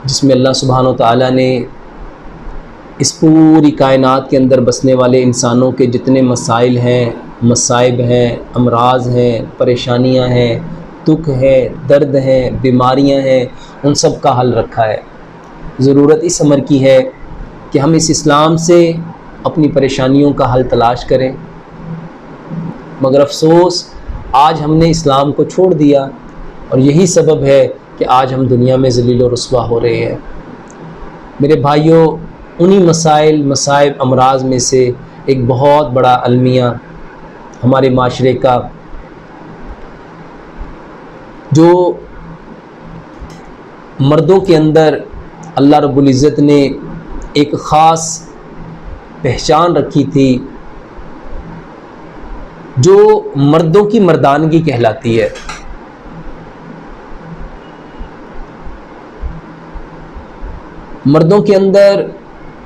जिसमें अल्लाह सुब्हानो तआला ने इस पूरी कायनात के अंदर बसने वाले इंसानों के जितने मसाइल हैं, मसाइब हैं, अमराज हैं, परेशानियां हैं, दुख है, दर्द हैं, बीमारियां हैं, उन सब का हल रखा है। ज़रूरत इस अमर की है कि हम इस इस्लाम से अपनी परेशानियों का हल तलाश करें, मगर अफसोस आज हमने इस्लाम को छोड़ दिया और यही सबब है कि आज हम दुनिया में ज़लील और रुस्वा हो रहे हैं। मेरे भाइयों, उन्हीं मसाइल, मसाइब, अमराज में से एक बहुत बड़ा अलमिया हमारे माशरे का, जो मर्दों के अंदर अल्लाह रब्बुल इज़्ज़त ने एक ख़ास पहचान रखी थी, जो मर्दों की मर्दानगी कहलाती है। मर्दों के अंदर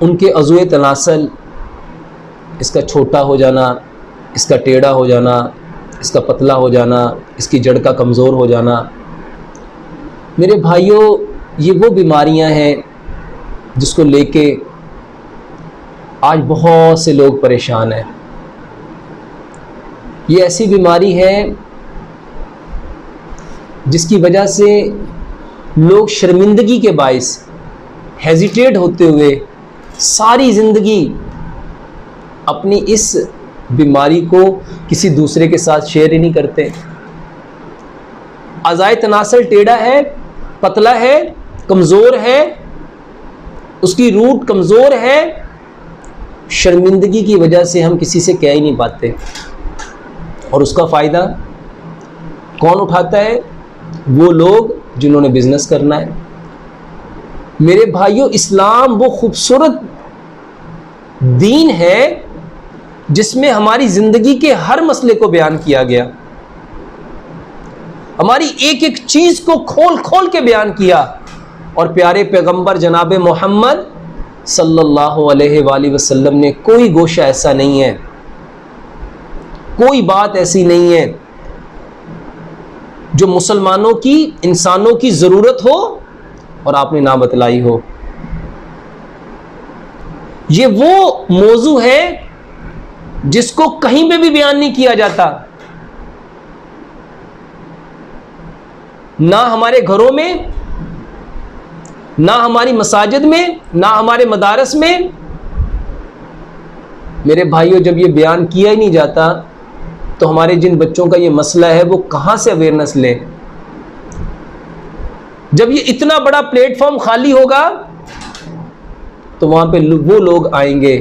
उनके अज़ुए तनासल, इसका छोटा हो जाना, इसका टेढ़ा हो जाना, इसका पतला हो जाना, इसकी जड़ का कमज़ोर हो जाना। मेरे भाइयों, ये वो बीमारियां हैं जिसको लेके आज बहुत से लोग परेशान हैं। ये ऐसी बीमारी है जिसकी वजह से लोग शर्मिंदगी के बाइस हेजिटेट होते हुए सारी ज़िंदगी अपनी इस बीमारी को किसी दूसरे के साथ शेयर ही नहीं करते। अज़ाए तनासल टेढ़ा है, पतला है, कमज़ोर है, उसकी रूट कमज़ोर है, शर्मिंदगी की वजह से हम किसी से कह ही नहीं पाते। और उसका फ़ायदा कौन उठाता है? वो लोग जिन्होंने बिज़नेस करना है। मेरे भाइयों, इस्लाम वो खूबसूरत दीन है जिसमें हमारी ज़िंदगी के हर मसले को बयान किया गया, हमारी एक एक चीज़ को खोल खोल के बयान किया। और प्यारे पैगंबर जनाब मोहम्मद सल्लल्लाहु अलैहि वसल्लम ने कोई गोशा ऐसा नहीं है, कोई बात ऐसी नहीं है जो मुसलमानों की, इंसानों की ज़रूरत हो और आपने ना बतलाई हो। ये वो मौजू है जिसको कहीं पे भी बयान नहीं किया जाता, ना हमारे घरों में, ना हमारी मसाजिद में, ना हमारे मदारस में। मेरे भाइयों, जब ये बयान किया ही नहीं जाता तो हमारे जिन बच्चों का ये मसला है वो कहां से अवेयरनेस ले? जब ये इतना बड़ा प्लेटफॉर्म खाली होगा तो वहां पे वो लोग आएंगे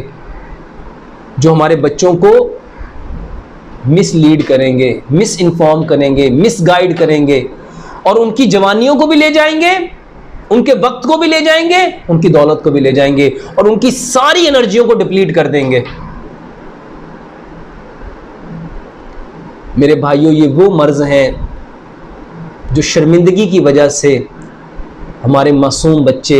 जो हमारे बच्चों को मिसलीड करेंगे, मिस इन्फॉर्म करेंगे, मिस गाइड करेंगे और उनकी जवानियों को भी ले जाएंगे, उनके वक्त को भी ले जाएंगे, उनकी दौलत को भी ले जाएंगे और उनकी सारी एनर्जियों को डिप्लीट कर देंगे। मेरे भाइयों, ये वो मर्ज हैं जो शर्मिंदगी की वजह से हमारे मासूम बच्चे,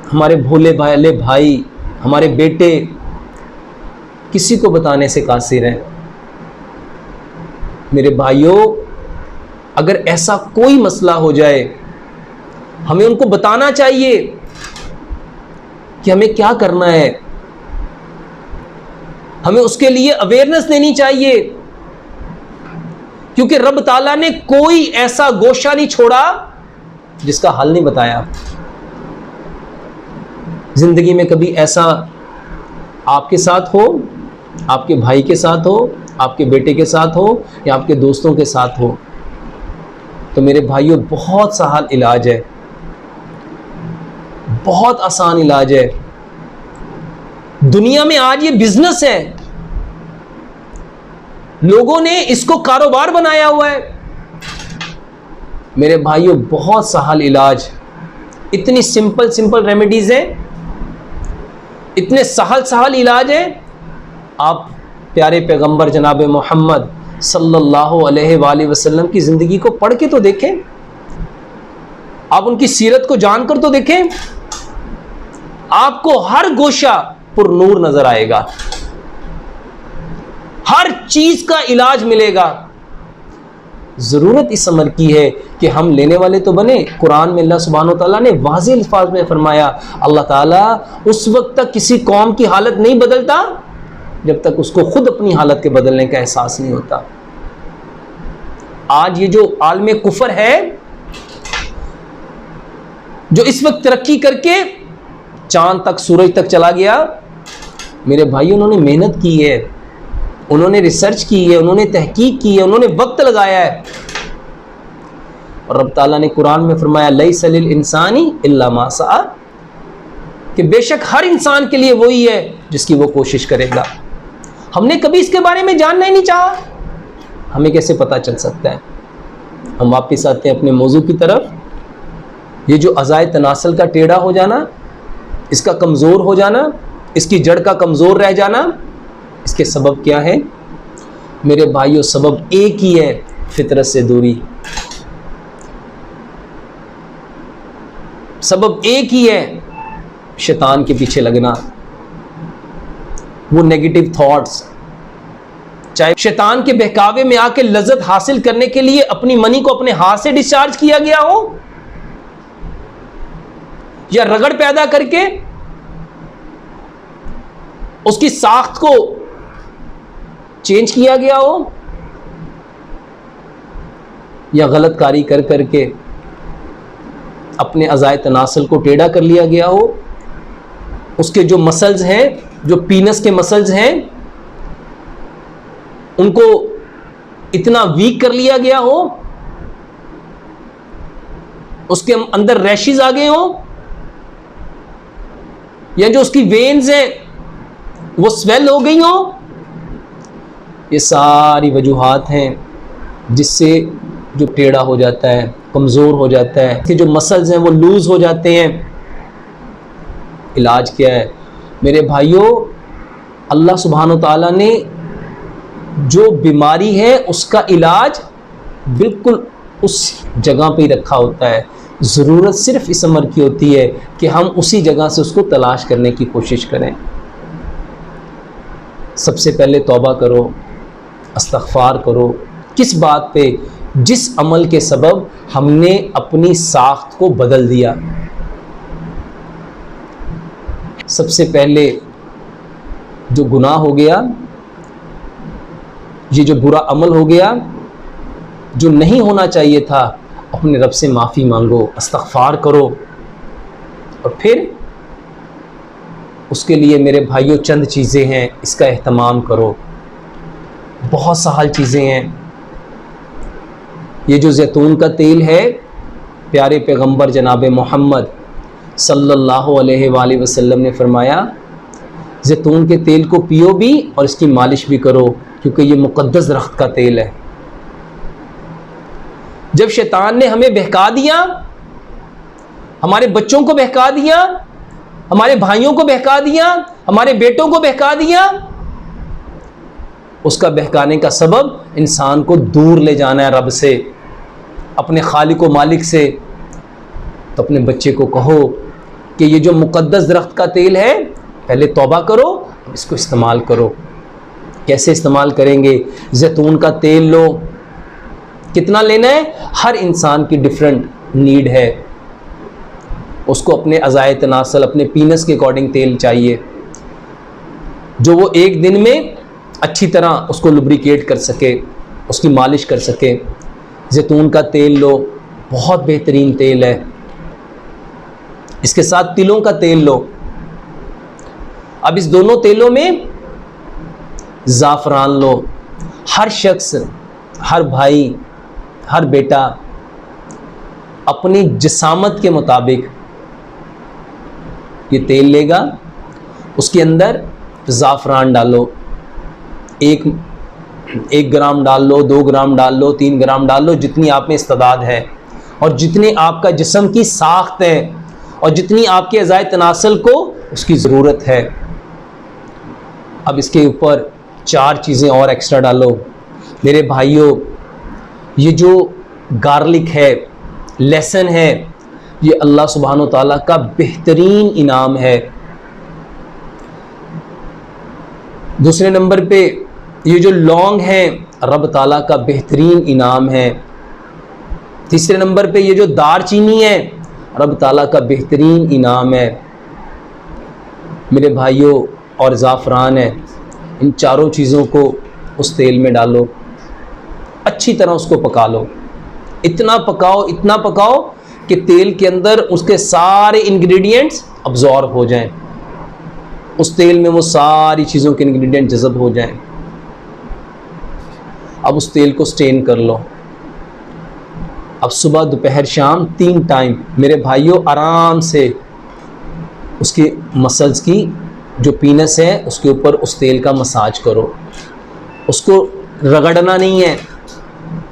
हमारे भोले भाले भाई, हमारे बेटे किसी को बताने से कासिर हैं। मेरे भाइयों, अगर ऐसा कोई मसला हो जाए, हमें उनको बताना चाहिए कि हमें क्या करना है, हमें उसके लिए अवेयरनेस देनी चाहिए, क्योंकि रब ताला ने कोई ऐसा गोशा नहीं छोड़ा जिसका हल नहीं बताया। जिंदगी में कभी ऐसा आपके साथ हो, आपके भाई के साथ हो, आपके बेटे के साथ हो या आपके दोस्तों के साथ हो, तो मेरे भाइयों बहुत सा इलाज है, बहुत आसान इलाज है। दुनिया में आज ये बिजनेस है, लोगों ने इसको कारोबार बनाया हुआ है। मेरे भाइयों बहुत सहल इलाज, इतनी सिंपल सिंपल रेमेडीज हैं, इतने सहल इलाज हैं। आप प्यारे पैगंबर जनाब मोहम्मद सल्लल्लाहु अलैहि वसल्लम की ज़िंदगी को पढ़ के तो देखें, आप उनकी सीरत को जानकर तो देखें, आपको हर गोशा पुरनूर नजर आएगा, हर चीज का इलाज मिलेगा। जरूरत इस अमर की है कि हम लेने वाले तो बने। कुरान में अल्लाह सुब्हानहू तआला ने वाज़ेह अल्फाज में फरमाया, अल्लाह ताला उस वक्त तक किसी कौम की हालत नहीं बदलता जब तक उसको खुद अपनी हालत के बदलने का एहसास नहीं होता। आज ये जो आलम कुफर है, जो इस वक्त तरक्की करके चांद तक, सूरज तक चला गया, मेरे भाई उन्होंने मेहनत की है, उन्होंने रिसर्च की है, उन्होंने तहकीक की है, उन्होंने वक्त लगाया है। और रब ताला ने कुरान में फरमाया, लैसा लिल इंसानी इल्ला मा सआ, कि बेशक हर इंसान के लिए वही है जिसकी वो कोशिश करेगा। हमने कभी इसके बारे में जानना ही नहीं चाहा, हमें कैसे पता चल सकता है। हम वापस आते हैं अपने मौजू की तरफ। ये जो अज़ाए तनासल का टेढ़ा हो जाना, इसका कमज़ोर हो जाना, इसकी जड़ का कमज़ोर रह जाना, इसके सबब क्या है मेरे भाइयों? सबब एक ही है, फितरत से दूरी। सबब एक ही है, शैतान के पीछे लगना, वो नेगेटिव थॉट्स। चाहे शैतान के बहकावे में आके लज्जत हासिल करने के लिए अपनी मनी को अपने हाथ से डिस्चार्ज किया गया हो, या रगड़ पैदा करके उसकी साख्त को चेंज किया गया हो, या गलत कारी कर करके अपने अज़ाए तनासल को टेढ़ा कर लिया गया हो, उसके जो मसल्स हैं, जो पीनस के मसल्स हैं, उनको इतना वीक कर लिया गया हो, उसके अंदर रैशेस आ गए हो, या जो उसकी वेन्स हैं वो स्वेल हो गई हो। ये सारी वजूहात हैं जिससे जो टेढ़ा हो जाता है, कमज़ोर हो जाता है, कि जो मसल्स हैं वो लूज़ हो जाते हैं। इलाज क्या है मेरे भाइयों? अल्लाह सुब्हानहू तआला ने जो बीमारी है उसका इलाज बिल्कुल उस जगह पे ही रखा होता है। ज़रूरत सिर्फ इस अमर की होती है कि हम उसी जगह से उसको तलाश करने की कोशिश करें। सबसे पहले तौबा करो, इस्तग़फ़ार करो। किस बात पे? जिस अमल के सबब हमने अपनी साख्त को बदल दिया। सबसे पहले जो गुनाह हो गया, ये जो बुरा अमल हो गया जो नहीं होना चाहिए था, अपने रब से माफ़ी मांगो, इस्तग़फ़ार करो, और फिर उसके लिए मेरे भाइयों चंद चीज़ें हैं, इसका एहतमाम करो। बहुत सहल चीज़ें हैं। ये जो जैतून का तेल है, प्यारे पैगंबर जनाब मोहम्मद सल्लल्लाहु अलैहि वसल्लम ने फरमाया, जैतून के तेल को पियो भी और इसकी मालिश भी करो, क्योंकि ये मुक़द्दस दरख्त का तेल है। जब शैतान ने हमें बहका दिया, हमारे बच्चों को बहका दिया, हमारे भाइयों को बहका दिया, हमारे बेटों को बहका दिया, उसका बहकाने का सबब इंसान को दूर ले जाना है रब से, अपने खालिक व मालिक से। तो अपने बच्चे को कहो कि ये जो मुक़द्दस दरख्त का तेल है, पहले तौबा करो, इसको इस्तेमाल करो। कैसे इस्तेमाल करेंगे? जैतून का तेल लो। कितना लेना है? हर इंसान की डिफरेंट नीड है, उसको अपने अज़ाए तनासल, अपने पीनस के अकॉर्डिंग तेल चाहिए, जो वो एक दिन में अच्छी तरह उसको लुब्रिकेट कर सके, उसकी मालिश कर सके। जैतून का तेल लो, बहुत बेहतरीन तेल है। इसके साथ तिलों का तेल लो। अब इस दोनों तेलों में ज़ाफ़रान लो। हर शख्स, हर भाई, हर बेटा अपनी जिसामत के मुताबिक ये तेल लेगा, उसके अंदर ज़ाफ़रान डालो। एक ग्राम डाल लो, 2 ग्राम डाल लो, 3 ग्राम डाल लो, जितनी आप में इस्तेदाद है और जितने आपका जिस्म की साख्त है और जितनी आपके अज़ाए तनासल को उसकी ज़रूरत है। अब इसके ऊपर 4 चीज़ें और एक्स्ट्रा डालो। मेरे भाइयों, ये जो गार्लिक है, लहसुन है, ये अल्लाह सुब्हानहू तआला का बेहतरीन इनाम है। दूसरे नंबर पे ये जो लौंग है, रब ताला का बेहतरीन इनाम है। तीसरे नंबर पे ये जो दारचीनी है, रब ताला का बेहतरीन इनाम है मेरे भाइयों, और ज़ाफ़रान है। इन चारों चीज़ों को उस तेल में डालो, अच्छी तरह उसको पका लो। इतना पकाओ कि तेल के अंदर उसके सारे इंग्रेडिएंट्स अब्जॉर्ब हो जाएं, उस तेल में वो सारी चीज़ों के इंग्रेडिएंट जज़ब हो जाएं। अब उस तेल को स्टेन कर लो। अब सुबह, दोपहर, शाम 3 टाइम मेरे भाइयों आराम से उसकी मसल्स की जो पीनस है उसके ऊपर उस तेल का मसाज करो। उसको रगड़ना नहीं है,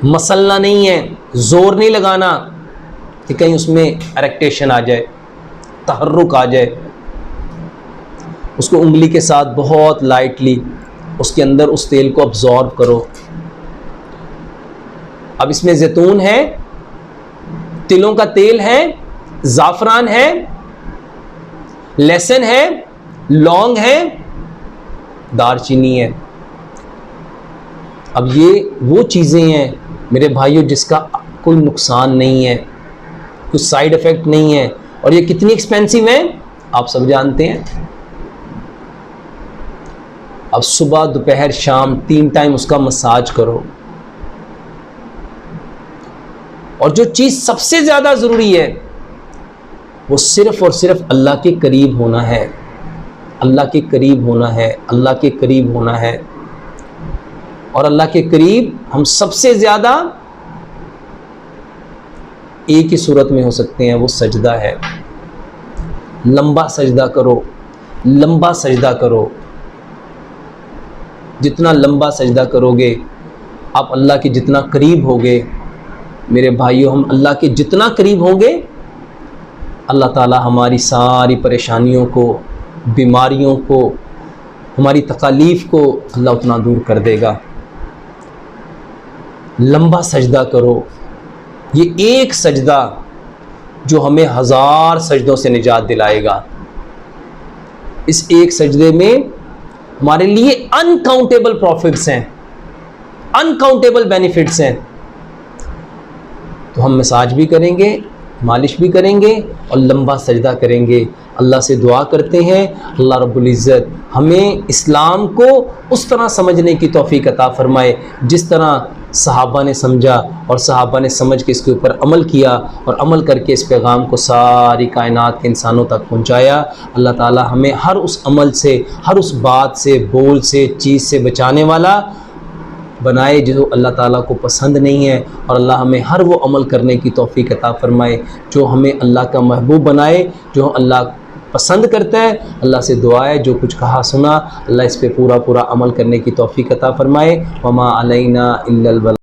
मसलना नहीं है, ज़ोर नहीं लगाना कि कहीं उसमें इरेक्टेशन आ जाए, तहर्रुक आ जाए। उसको उंगली के साथ बहुत लाइटली उसके अंदर उस तेल को अब्जॉर्ब करो। अब इसमें जैतून है, तिलों का तेल है, ज़ाफ़रान है, लहसुन है, लौंग है, दारचीनी है। अब ये वो चीज़ें हैं मेरे भाइयों जिसका कोई नुकसान नहीं है, कुछ साइड इफ़ेक्ट नहीं है, और ये कितनी एक्सपेंसिव है आप सब जानते हैं। अब सुबह, दोपहर, शाम 3 टाइम उसका मसाज करो। और जो चीज़ सबसे ज़्यादा ज़रूरी है वो सिर्फ़ और सिर्फ अल्लाह के करीब होना है, अल्लाह के करीब होना है, अल्लाह के करीब होना है। और अल्लाह के करीब हम सबसे ज़्यादा एक ही सूरत में हो सकते हैं, वो सजदा है। लंबा सजदा करो, लंबा सजदा करो। जितना लंबा सजदा करोगे आप अल्लाह के जितना करीब होगे मेरे भाइयों। हम अल्लाह के जितना करीब होंगे अल्लाह ताला हमारी सारी परेशानियों को, बीमारियों को, हमारी तकालीफ़ को अल्लाह उतना दूर कर देगा। लंबा सजदा करो। ये एक सजदा जो हमें 1000 सजदों से निजात दिलाएगा। इस एक सजदे में हमारे लिए अनकाउंटेबल प्रॉफिट्स हैं, अनकाउंटेबल बेनिफिट्स हैं। तो हम मसाज भी करेंगे, मालिश भी करेंगे और लंबा सजदा करेंगे। अल्लाह से दुआ करते हैं अल्लाह रब्बुल इज़्ज़त हमें इस्लाम को उस तरह समझने की तौफीक अता फ़रमाए जिस तरह सहाबा ने समझा, और सहाबा ने समझ के इसके ऊपर अमल किया, और अमल करके इस पैगाम को सारी कायनात के इंसानों तक पहुँचाया। अल्लाह ताला हमें हर उस अमल से, हर उस बात से, बोल से, चीज़ से बचाने वाला बनाए जो अल्लाह ताला को पसंद नहीं है, और अल्लाह हमें हर वो अमल करने की तौफीक अता फ़रमाए जो हमें अल्लाह का महबूब बनाए, जो अल्लाह पसंद करता है। अल्लाह से दुआ है जो कुछ कहा सुना अल्लाह इस पे पूरा अमल करने की तौफीक अता फ़रमाए। वमा अलैना इल्लल बलाग।